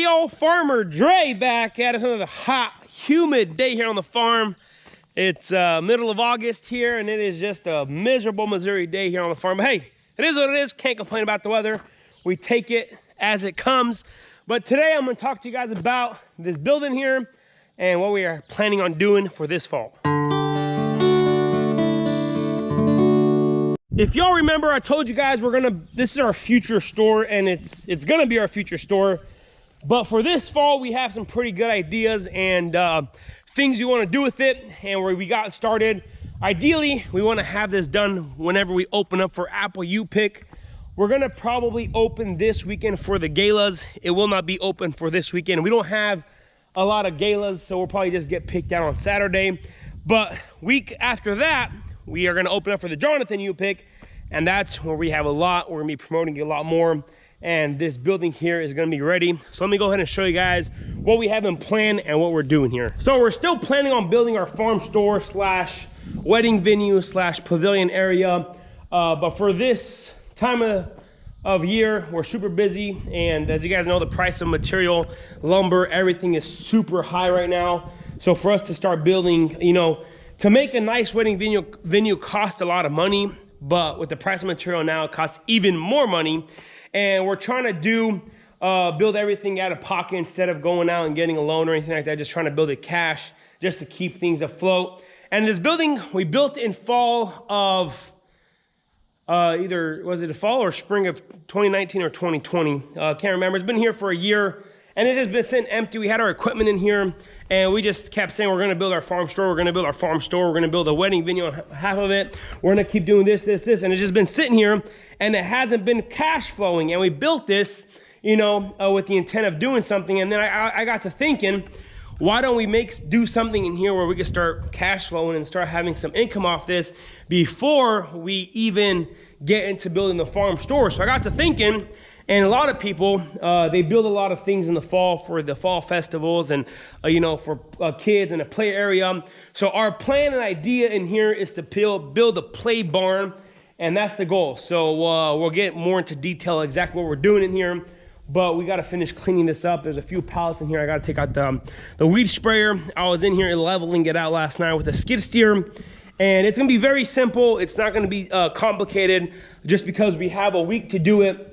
everybody, old Farmer Dre back at us. Another hot, humid day here on the farm. It's middle of August here, and it is just a miserable Missouri day here on the farm. But hey, it is what it is. Can't complain about the weather. We take it as it comes. But today I'm going to talk to you guys about this building here and what we are planning on doing for this fall. If y'all remember, I told you guys this is our future store, and it's gonna be our future store. But for this fall, we have some pretty good ideas and things we want to do with it, and where we got started. Ideally, we want to have this done whenever we open up for Apple U-Pick. We're gonna probably open this weekend for the galas. It will not be open for this weekend. We don't have a lot of galas, so we'll probably just get picked out on Saturday. But week after that, we are going to open up for the Jonathan U-Pick, and that's where we have a lot. We're going to be promoting it a lot more, and this building here is going to be ready. So let me go ahead and show you guys what we have in plan and what we're doing here. So we're still planning on building our farm store slash wedding venue slash pavilion area, but for this time of year, we're super busy, and as you guys know, the price of material, lumber, everything is super high right now. So for us to start building, to make a nice wedding venue costs a lot of money, but with the price of material now, it costs even more money. And we're trying to build everything out of pocket instead of going out and getting a loan or anything like that, just trying to build it cash just to keep things afloat. And this building, we built in fall of, either, was it a fall or spring of 2019 or 2020? Can't remember. It's been here for a year, and it's just been sitting empty. We had our equipment in here, and we just kept saying, we're going to build our farm store, we're going to build our farm store, we're going to build a wedding venue on half of it, we're going to keep doing this, and it's just been sitting here, and it hasn't been cash flowing. And we built this, with the intent of doing something, and then I got to thinking, why don't we do something in here where we can start cash flowing and start having some income off this before we even get into building the farm store? So I got to thinking, and a lot of people, they build a lot of things in the fall for the fall festivals and, for kids in a play area. So our plan and idea in here is to build a play barn, and that's the goal. So we'll get more into detail exactly what we're doing in here, but we got to finish cleaning this up. There's a few pallets in here. I got to take out the weed sprayer. I was in here leveling it out last night with a skid steer, and it's going to be very simple. It's not going to be complicated, just because we have a week to do it.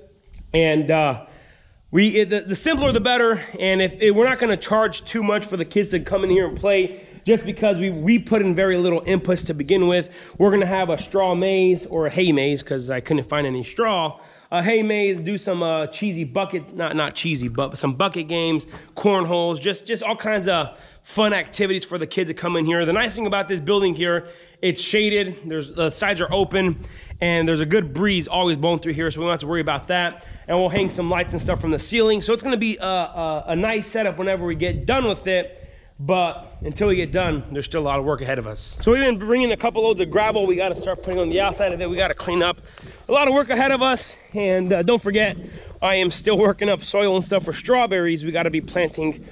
And the simpler the better. And we're not going to charge too much for the kids to come in here and play, just because we put in very little inputs to begin with. We're going to have a straw maze, or a hay maze, because I couldn't find any straw. A hay maze, do some cheesy bucket, not cheesy, but some bucket games, cornholes, just all kinds of fun activities for the kids to come in here. The nice thing about this building here, it's shaded, the sides are open, and there's a good breeze always blowing through here, so we don't have to worry about that. And we'll hang some lights and stuff from the ceiling. So it's gonna be a nice setup whenever we get done with it. But until we get done, there's still a lot of work ahead of us. So we've been bringing a couple loads of gravel. We gotta start putting on the outside of it. We gotta clean up. A lot of work ahead of us. And don't forget, I am still working up soil and stuff for strawberries. We gotta be planting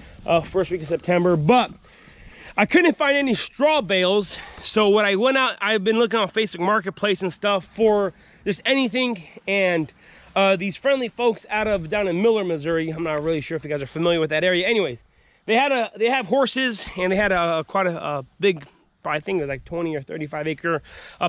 first week of September. But I couldn't find any straw bales. So what I went out, I've been looking on Facebook Marketplace and stuff for just anything. And these friendly folks down in Miller, Missouri, I'm not really sure if you guys are familiar with that area. Anyways, they have horses, and they had quite a big, I think it was like 20 or 35 acre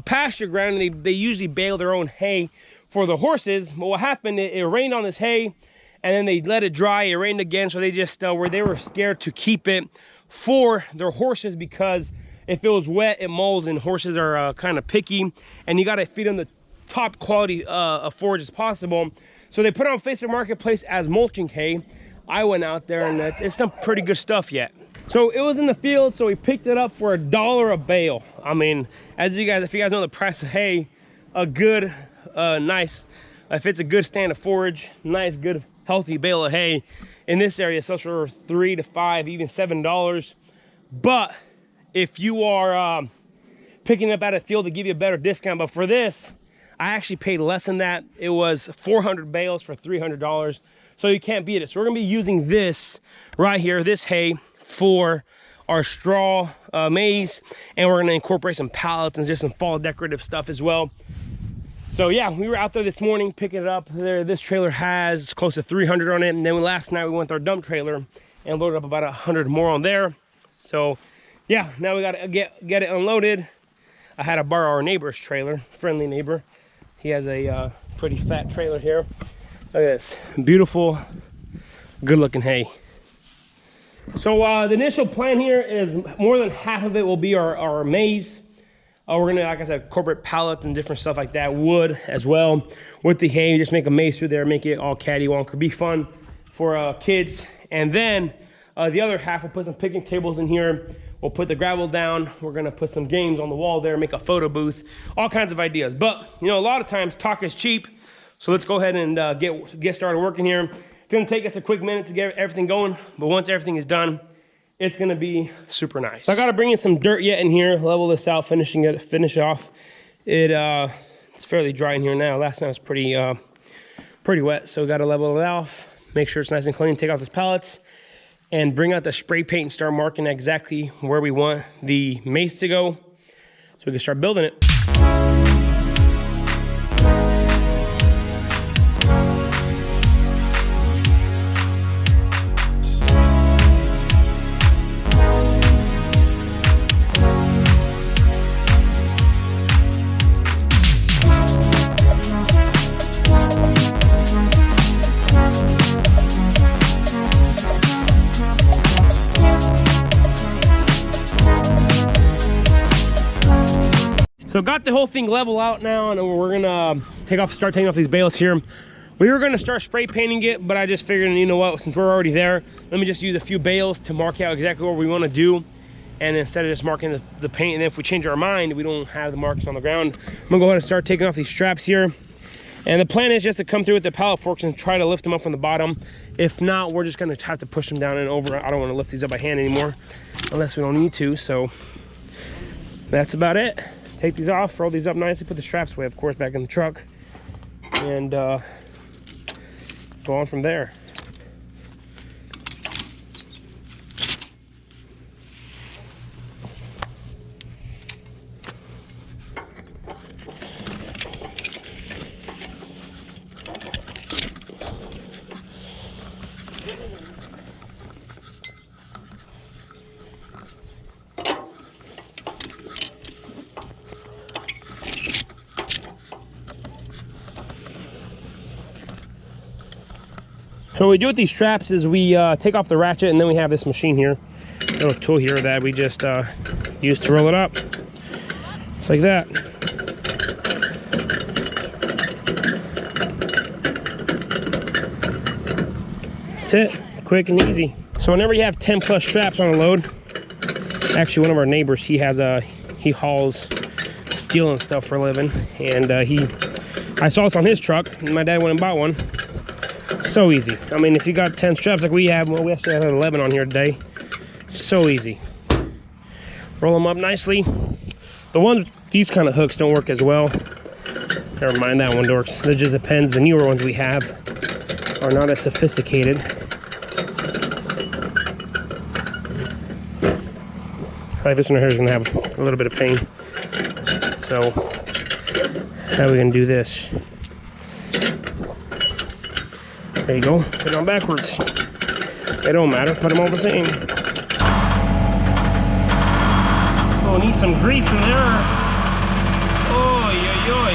pasture ground, and they usually bale their own hay for the horses. But what happened, it rained on this hay, and then they let it dry. It rained again, so they just they were scared to keep it for their horses, because if it was wet, it molds, and horses are kind of picky, and you got to feed them the top quality forage as possible. So they put it on Facebook Marketplace as mulching hay. I went out there, and it's some pretty good stuff yet. So it was in the field, so we picked it up for $1 a bale. I mean, if you guys know the price of hay, a good, nice, if it's a good stand of forage, nice, good, healthy bale of hay in this area sells for $3 to $5, even $7. But if you are picking up at a field, to give you a better discount. But for this, I actually paid less than that. It was 400 bales for $300. So you can't beat it. So we're gonna be using this right here, this hay, for our straw maze, and we're gonna incorporate some pallets and just some fall decorative stuff as well. So yeah, we were out there this morning picking it up. This trailer has close to 300 on it, and then last night we went to our dump trailer and loaded up about 100 more on there. So yeah, now we gotta get it unloaded. I had to borrow our neighbor's trailer, friendly neighbor. He has a pretty fat trailer here. Look at this, beautiful, good looking hay. So the initial plan here is more than half of it will be our maize. We're gonna, like I said, corporate pallets and different stuff like that, wood as well. With the hay, just make a maze through there, make it all cattywonk. Be fun for kids. And then the other half, we'll put some picnic tables in here. We'll put the gravel down. We're gonna put some games on the wall there, make a photo booth, all kinds of ideas. But you know, a lot of times talk is cheap. So let's go ahead and get started working here. It's gonna take us a quick minute to get everything going, but once everything is done, it's gonna be super nice. So I gotta bring in some dirt yet in here, level this out, finish off. It's fairly dry in here now. Last night was pretty wet, so we gotta level it off, make sure it's nice and clean, take off those pallets, and bring out the spray paint and start marking exactly where we want the maze to go, so we can start building it. So got the whole thing level out now, and we're gonna start taking off these bales here. We were gonna start spray painting it, but I just figured, you know what, since we're already there, let me just use a few bales to mark out exactly what we want to do. And instead of just marking the paint, and if we change our mind, we don't have the marks on the ground. I'm gonna go ahead and start taking off these straps here. And the plan is just to come through with the pallet forks and try to lift them up from the bottom. If not, we're just gonna have to push them down and over. I don't want to lift these up by hand anymore, unless we don't need to. So that's about it. Take these off, roll these up nicely, put the straps away, of course, back in the truck, and go on from there. So what we do with these straps is we take off the ratchet, and then we have this machine here, little tool here that we just use to roll it up. Just like that. That's it, quick and easy. So whenever you have 10 plus straps on a load, actually one of our neighbors, he hauls steel and stuff for a living, and I saw this on his truck, and my dad went and bought one. So easy. I mean, if you got 10 straps like we have, well, we actually have 11 on here today. So easy. Roll them up nicely. These kind of hooks don't work as well. Never mind, that one works. It just depends. The newer ones we have are not as sophisticated. Like this one here is going to have a little bit of pain. So, how are we going to do this? There you go, put it on backwards. It don't matter, put them all the same. Oh, need some grease in there. Oy, oy, oy.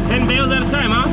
Ten bales at a time, huh?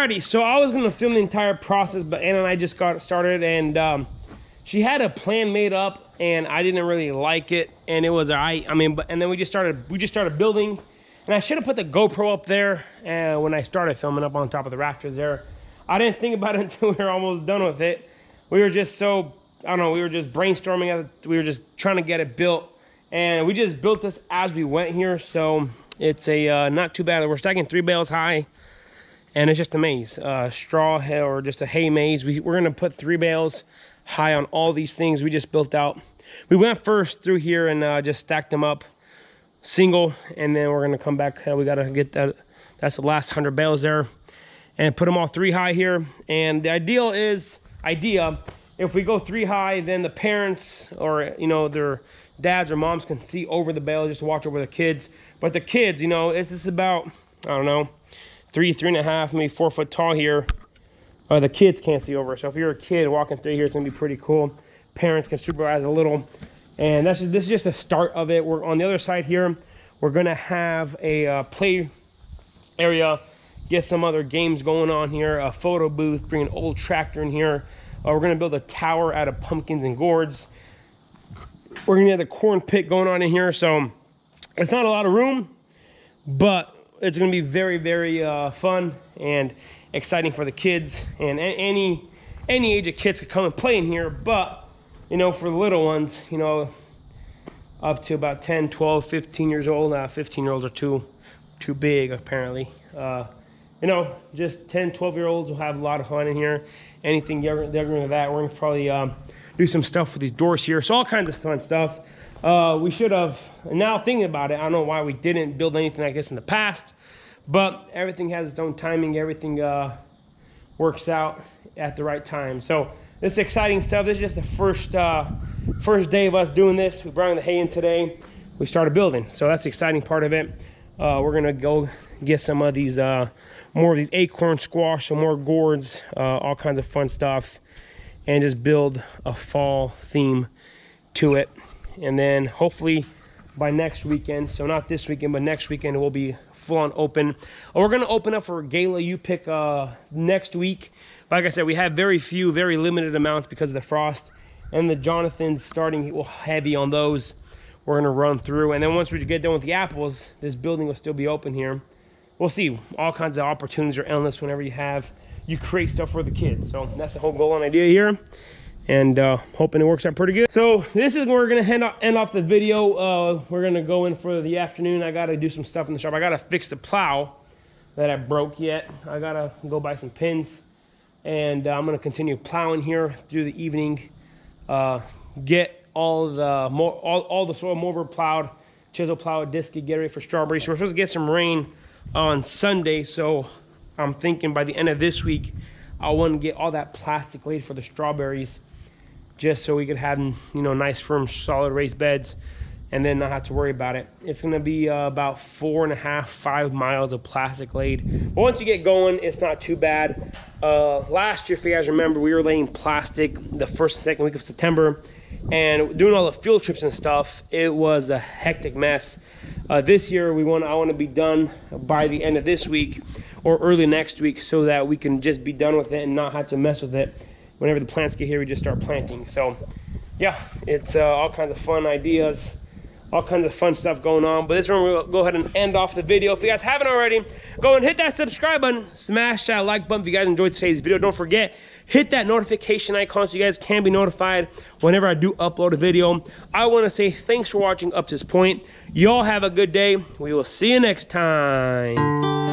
Alrighty, so I was gonna film the entire process, but Anna and I just got started, and she had a plan made up, and I didn't really like it, and it was alright. I mean, and then we just started building, and I should have put the GoPro up there when I started filming up on top of the rafters there. I didn't think about it until we were almost done with it. We were just so, I don't know, we were just brainstorming, we were just trying to get it built, and we just built this as we went here. So it's a not too bad. We're stacking 3 bales high, and it's just a maze, straw hay or just a hay maze. We're gonna put 3 bales high on all these things we just built out. We went first through here and just stacked them up single, and then we're gonna come back. We gotta get that. That's the last 100 bales there, and put them all 3 high here. And the idea, if we go 3 high, then the parents or their dads or moms can see over the bale, just to watch over the kids. But the kids, it's just about, I don't know, 3.5, maybe 4 foot tall here. The kids can't see over. So if you're a kid walking through here, it's gonna be pretty cool. Parents can supervise a little, and this is just the start of it. We're on the other side here. We're gonna have a play area, get some other games going on here, a photo booth, bring an old tractor in here. We're gonna build a tower out of pumpkins and gourds. We're gonna have the corn pit going on in here. So it's not a lot of room, but it's gonna be very, very fun and exciting for the kids. And any age of kids could come and play in here. But for the little ones, up to about 10, 12, 15 years old. 15-year-olds are too big apparently. Just 10, 12-year-olds will have a lot of fun in here. Anything younger than that, we're gonna probably do some stuff with these doors here. So all kinds of fun stuff. We should have, now thinking about it, I don't know why we didn't build anything like this in the past, but everything has its own timing. Everything works out at the right time. So this is exciting stuff. This is just the first day of us doing this. We brought the hay in today. We started building. So that's the exciting part of it. We're gonna go get some of these, more of these acorn squash, some more gourds, all kinds of fun stuff, and just build a fall theme to it. And then hopefully by next weekend, so not this weekend, but next weekend, we'll be full on open. We're gonna open up for Gala You Pick next week. Like I said, we have very limited amounts because of the frost, and the Jonathan's starting heavy on those. We're gonna run through, and then once we get done with the apples, this building will still be open here. We'll see. All kinds of opportunities are endless whenever you create stuff for the kids. So that's the whole goal and idea here, and hoping it works out pretty good. So this is where we're gonna end off the video. We're gonna go in for the afternoon. I gotta do some stuff in the shop. I gotta fix the plow that I broke yet. I gotta go buy some pins, and I'm gonna continue plowing here through the evening. Get all the soil mower plowed, chisel plowed, disc, get ready for strawberries. So we're supposed to get some rain on Sunday, so I'm thinking by the end of this week I want to get all that plastic laid for the strawberries, just so we could have nice firm solid raised beds and then not have to worry about it. It's going to be about 4.5–5 miles of plastic laid, but once you get going, it's not too bad. Last year, if you guys remember, we were laying plastic the first and second week of September and doing all the field trips and stuff. It was a hectic mess. This year I want to be done by the end of this week or early next week, so that we can just be done with it and not have to mess with it. Whenever the plants get here, we just start planting. So yeah, it's all kinds of fun ideas, all kinds of fun stuff going on. But this one, we'll go ahead and end off the video. If you guys haven't already, go and hit that subscribe button, smash that like button if you guys enjoyed today's video. Don't forget, hit that notification icon so you guys can be notified whenever I do upload a video. I want to say thanks for watching up to this point. Y'all have a good day. We will see you next time.